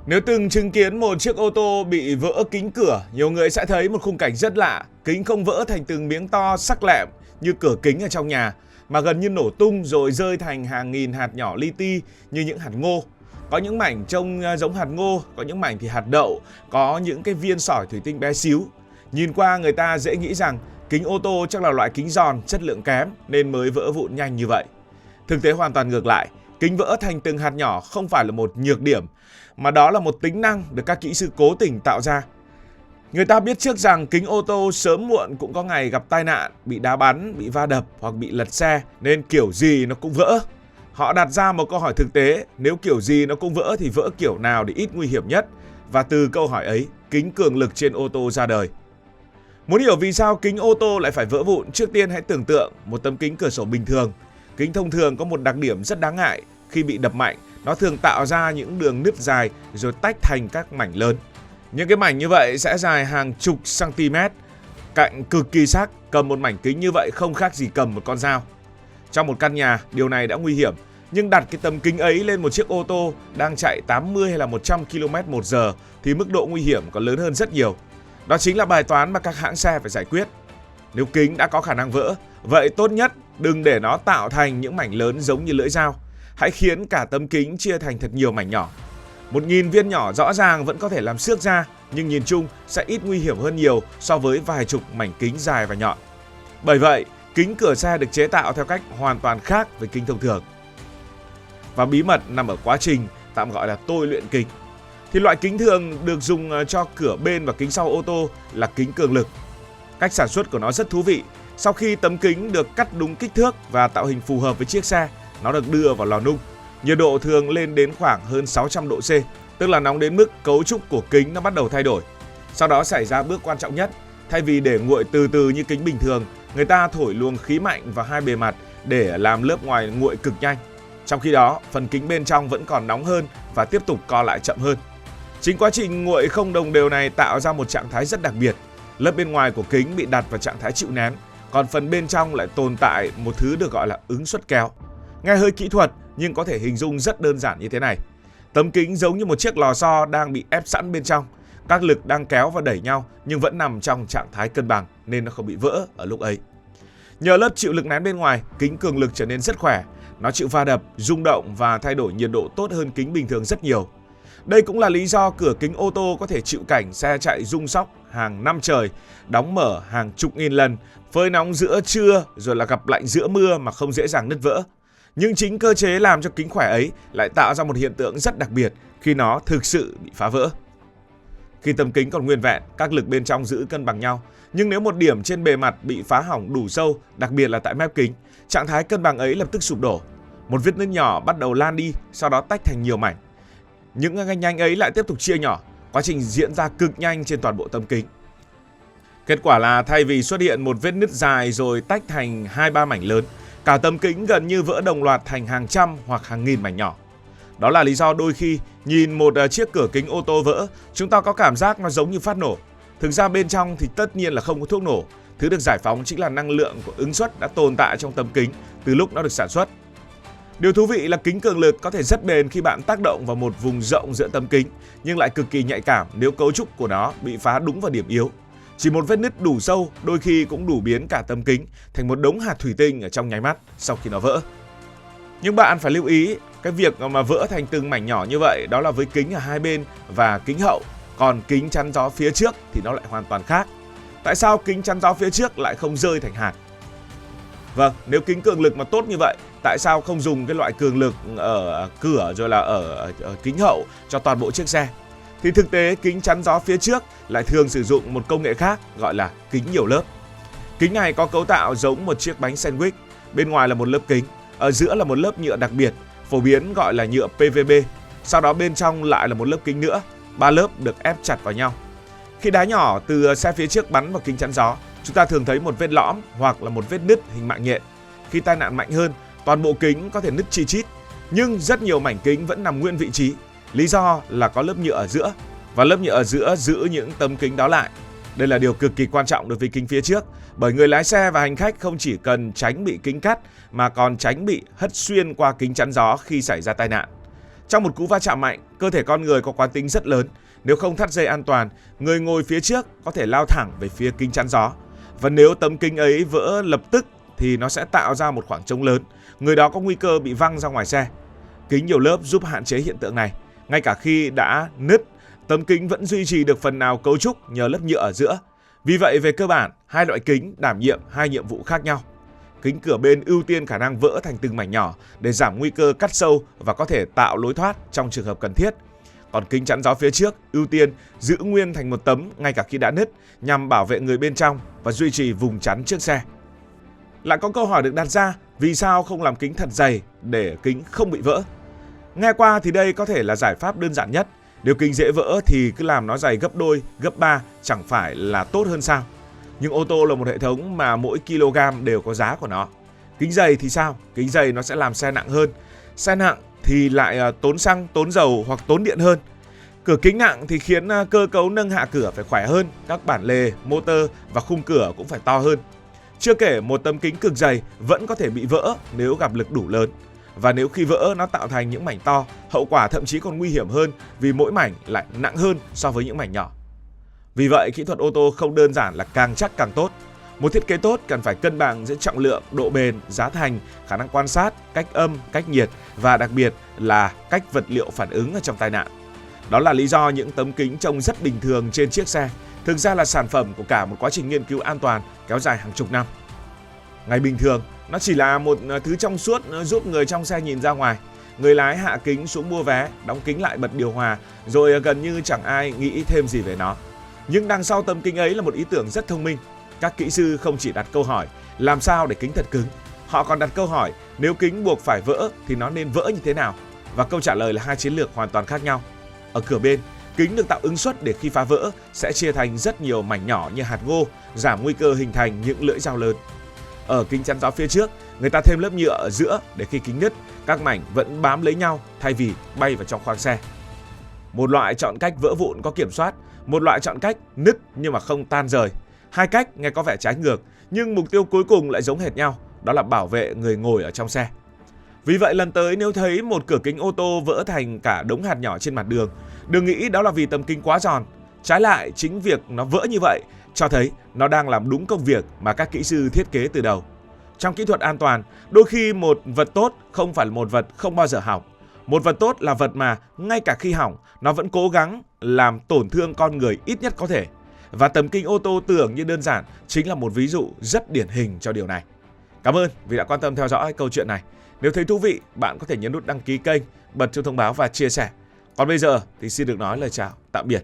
Nếu từng chứng kiến một chiếc ô tô bị vỡ kính cửa, nhiều người sẽ thấy một khung cảnh rất lạ. Kính không vỡ thành từng miếng to sắc lẹm như cửa kính ở trong nhà, mà gần như nổ tung rồi rơi thành hàng nghìn hạt nhỏ li ti như những hạt ngô. Có những mảnh trông giống hạt ngô, có những mảnh thì hạt đậu, có những cái viên sỏi thủy tinh bé xíu. Nhìn qua người ta dễ nghĩ rằng kính ô tô chắc là loại kính giòn, chất lượng kém nên mới vỡ vụn nhanh như vậy. Thực tế hoàn toàn ngược lại, kính vỡ thành từng hạt nhỏ không phải là một nhược điểm, mà đó là một tính năng được các kỹ sư cố tình tạo ra. Người ta biết trước rằng kính ô tô sớm muộn cũng có ngày gặp tai nạn, bị đá bắn, bị va đập hoặc bị lật xe, nên kiểu gì nó cũng vỡ. Họ đặt ra một câu hỏi thực tế, nếu kiểu gì nó cũng vỡ thì vỡ kiểu nào để ít nguy hiểm nhất? Và từ câu hỏi ấy, kính cường lực trên ô tô ra đời. Muốn hiểu vì sao kính ô tô lại phải vỡ vụn, trước tiên hãy tưởng tượng một tấm kính cửa sổ bình thường. Kính thông thường có một đặc điểm rất đáng ngại, khi bị đập mạnh, nó thường tạo ra những đường nứt dài rồi tách thành các mảnh lớn. Những cái mảnh như vậy sẽ dài hàng chục cm, cạnh cực kỳ sắc, cầm một mảnh kính như vậy không khác gì cầm một con dao. Trong một căn nhà, điều này đã nguy hiểm, nhưng đặt cái tấm kính ấy lên một chiếc ô tô đang chạy 80 hay là 100 km/h thì mức độ nguy hiểm còn lớn hơn rất nhiều. Đó chính là bài toán mà các hãng xe phải giải quyết. Nếu kính đã có khả năng vỡ, vậy tốt nhất đừng để nó tạo thành những mảnh lớn giống như lưỡi dao. Hãy khiến cả tấm kính chia thành thật nhiều mảnh nhỏ. 1.000 viên nhỏ rõ ràng vẫn có thể làm xước da, nhưng nhìn chung sẽ ít nguy hiểm hơn nhiều so với vài chục mảnh kính dài và nhọn. Bởi vậy, kính cửa xe được chế tạo theo cách hoàn toàn khác với kính thông thường. Và bí mật nằm ở quá trình tạm gọi là tôi luyện kính. Thì loại kính thường được dùng cho cửa bên và kính sau ô tô là kính cường lực. Cách sản xuất của nó rất thú vị. Sau khi tấm kính được cắt đúng kích thước và tạo hình phù hợp với chiếc xe, nó được đưa vào lò nung. Nhiệt độ thường lên đến khoảng hơn 600 độ C, tức là nóng đến mức cấu trúc của kính nó bắt đầu thay đổi. Sau đó xảy ra bước quan trọng nhất. Thay vì để nguội từ từ như kính bình thường, người ta thổi luồng khí mạnh vào hai bề mặt để làm lớp ngoài nguội cực nhanh. Trong khi đó, phần kính bên trong vẫn còn nóng hơn và tiếp tục co lại chậm hơn. Chính quá trình nguội không đồng đều này tạo ra một trạng thái rất đặc biệt. Lớp bên ngoài của kính bị đặt vào trạng thái chịu nén, còn phần bên trong lại tồn tại một thứ được gọi là ứng suất kéo. Nghe hơi kỹ thuật nhưng có thể hình dung rất đơn giản như thế này. Tấm kính giống như một chiếc lò xo đang bị ép sẵn bên trong. Các lực đang kéo và đẩy nhau nhưng vẫn nằm trong trạng thái cân bằng nên nó không bị vỡ ở lúc ấy. Nhờ lớp chịu lực nén bên ngoài, kính cường lực trở nên rất khỏe. Nó chịu va đập, rung động và thay đổi nhiệt độ tốt hơn kính bình thường rất nhiều. Đây cũng là lý do cửa kính ô tô có thể chịu cảnh xe chạy rung sóc hàng năm trời, đóng mở hàng chục nghìn lần, phơi nóng giữa trưa rồi là gặp lạnh giữa mưa mà không dễ dàng nứt vỡ. Nhưng chính cơ chế làm cho kính khỏe ấy lại tạo ra một hiện tượng rất đặc biệt khi nó thực sự bị phá vỡ. Khi tấm kính còn nguyên vẹn, các lực bên trong giữ cân bằng nhau. Nhưng nếu một điểm trên bề mặt bị phá hỏng đủ sâu, đặc biệt là tại mép kính, trạng thái cân bằng ấy lập tức sụp đổ. Một vết nứt nhỏ bắt đầu lan đi, sau đó tách thành nhiều mảnh. Những ngành nhánh ấy lại tiếp tục chia nhỏ, quá trình diễn ra cực nhanh trên toàn bộ tấm kính. Kết quả là thay vì xuất hiện một vết nứt dài rồi tách thành 2-3 mảnh lớn, cả tấm kính gần như vỡ đồng loạt thành hàng trăm hoặc hàng nghìn mảnh nhỏ. Đó là lý do đôi khi nhìn một chiếc cửa kính ô tô vỡ, chúng ta có cảm giác nó giống như phát nổ. Thực ra bên trong thì tất nhiên là không có thuốc nổ. Thứ được giải phóng chính là năng lượng của ứng suất đã tồn tại trong tấm kính từ lúc nó được sản xuất. Điều thú vị là kính cường lực có thể rất bền khi bạn tác động vào một vùng rộng giữa tấm kính, nhưng lại cực kỳ nhạy cảm nếu cấu trúc của nó bị phá đúng vào điểm yếu. Chỉ một vết nứt đủ sâu đôi khi cũng đủ biến cả tấm kính thành một đống hạt thủy tinh ở trong nháy mắt sau khi nó vỡ. Nhưng bạn phải lưu ý, cái việc mà vỡ thành từng mảnh nhỏ như vậy đó là với kính ở hai bên và kính hậu, còn kính chắn gió phía trước thì nó lại hoàn toàn khác. Tại sao kính chắn gió phía trước lại không rơi thành hạt? Vâng, nếu kính cường lực mà tốt như vậy, tại sao không dùng cái loại cường lực ở cửa rồi là ở kính hậu cho toàn bộ chiếc xe? Thì thực tế kính chắn gió phía trước lại thường sử dụng một công nghệ khác gọi là kính nhiều lớp. Kính này có cấu tạo giống một chiếc bánh sandwich, bên ngoài là một lớp kính, ở giữa là một lớp nhựa đặc biệt, phổ biến gọi là nhựa PVB, sau đó bên trong lại là một lớp kính nữa, 3 lớp được ép chặt vào nhau. Khi đá nhỏ từ xe phía trước bắn vào kính chắn gió, chúng ta thường thấy một vết lõm hoặc là một vết nứt hình mạng nhện. Khi tai nạn mạnh hơn, toàn bộ kính có thể nứt chi chít, nhưng rất nhiều mảnh kính vẫn nằm nguyên vị trí. Lý do là có lớp nhựa ở giữa, và lớp nhựa ở giữa giữ những tấm kính đó lại. Đây là điều cực kỳ quan trọng đối với kính phía trước, bởi người lái xe và hành khách không chỉ cần tránh bị kính cắt mà còn tránh bị hất xuyên qua kính chắn gió khi xảy ra tai nạn. Trong một cú va chạm mạnh, cơ thể con người có quán tính rất lớn. Nếu không thắt dây an toàn, người ngồi phía trước có thể lao thẳng về phía kính chắn gió. Và nếu tấm kính ấy vỡ lập tức thì nó sẽ tạo ra một khoảng trống lớn. Người đó có nguy cơ bị văng ra ngoài xe. Kính nhiều lớp giúp hạn chế hiện tượng này. Ngay cả khi đã nứt, tấm kính vẫn duy trì được phần nào cấu trúc nhờ lớp nhựa ở giữa. Vì vậy, về cơ bản, hai loại kính đảm nhiệm hai nhiệm vụ khác nhau. Kính cửa bên ưu tiên khả năng vỡ thành từng mảnh nhỏ để giảm nguy cơ cắt sâu và có thể tạo lối thoát trong trường hợp cần thiết. Còn kính chắn gió phía trước ưu tiên giữ nguyên thành một tấm ngay cả khi đã nứt nhằm bảo vệ người bên trong và duy trì vùng chắn trước xe. Lại có câu hỏi được đặt ra, vì sao không làm kính thật dày để kính không bị vỡ? Nghe qua thì đây có thể là giải pháp đơn giản nhất. Nếu kính dễ vỡ thì cứ làm nó dày gấp đôi, gấp 3 chẳng phải là tốt hơn sao? Nhưng ô tô là một hệ thống mà mỗi kg đều có giá của nó. Kính dày thì sao? Kính dày nó sẽ làm xe nặng hơn. Xe nặng thì lại tốn xăng, tốn dầu hoặc tốn điện hơn. Cửa kính nặng thì khiến cơ cấu nâng hạ cửa phải khỏe hơn, các bản lề, motor và khung cửa cũng phải to hơn. Chưa kể một tấm kính cực dày vẫn có thể bị vỡ nếu gặp lực đủ lớn. Và nếu khi vỡ nó tạo thành những mảnh to, hậu quả thậm chí còn nguy hiểm hơn vì mỗi mảnh lại nặng hơn so với những mảnh nhỏ. Vì vậy, kỹ thuật ô tô không đơn giản là càng chắc càng tốt. Một thiết kế tốt cần phải cân bằng giữa trọng lượng, độ bền, giá thành, khả năng quan sát, cách âm, cách nhiệt và đặc biệt là cách vật liệu phản ứng ở trong tai nạn. Đó là lý do những tấm kính trông rất bình thường trên chiếc xe thực ra là sản phẩm của cả một quá trình nghiên cứu an toàn kéo dài hàng chục năm. Ngày bình thường, nó chỉ là một thứ trong suốt giúp người trong xe nhìn ra ngoài. Người lái hạ kính xuống mua vé, đóng kính lại bật điều hòa, rồi gần như chẳng ai nghĩ thêm gì về nó. Nhưng đằng sau tấm kính ấy là một ý tưởng rất thông minh. Các kỹ sư không chỉ đặt câu hỏi làm sao để kính thật cứng, họ còn đặt câu hỏi nếu kính buộc phải vỡ thì nó nên vỡ như thế nào. Và câu trả lời là hai chiến lược hoàn toàn khác nhau. Ở cửa bên, kính được tạo ứng suất để khi phá vỡ sẽ chia thành rất nhiều mảnh nhỏ như hạt ngô, giảm nguy cơ hình thành những lưỡi dao lớn. Ở kính chắn gió phía trước, người ta thêm lớp nhựa ở giữa để khi kính nứt, các mảnh vẫn bám lấy nhau thay vì bay vào trong khoang xe. Một loại chọn cách vỡ vụn có kiểm soát, một loại chọn cách nứt nhưng mà không tan rời. Hai cách nghe có vẻ trái ngược, nhưng mục tiêu cuối cùng lại giống hệt nhau, đó là bảo vệ người ngồi ở trong xe. Vì vậy lần tới nếu thấy một cửa kính ô tô vỡ thành cả đống hạt nhỏ trên mặt đường, đừng nghĩ đó là vì tấm kính quá giòn. Trái lại, chính việc nó vỡ như vậy cho thấy nó đang làm đúng công việc mà các kỹ sư thiết kế từ đầu. Trong kỹ thuật an toàn, đôi khi một vật tốt không phải là một vật không bao giờ hỏng. Một vật tốt là vật mà ngay cả khi hỏng, nó vẫn cố gắng làm tổn thương con người ít nhất có thể. Và tấm kính ô tô tưởng như đơn giản chính là một ví dụ rất điển hình cho điều này. Cảm ơn vì đã quan tâm theo dõi câu chuyện này. Nếu thấy thú vị, bạn có thể nhấn nút đăng ký kênh, bật chuông thông báo và chia sẻ. Còn bây giờ thì xin được nói lời chào, tạm biệt.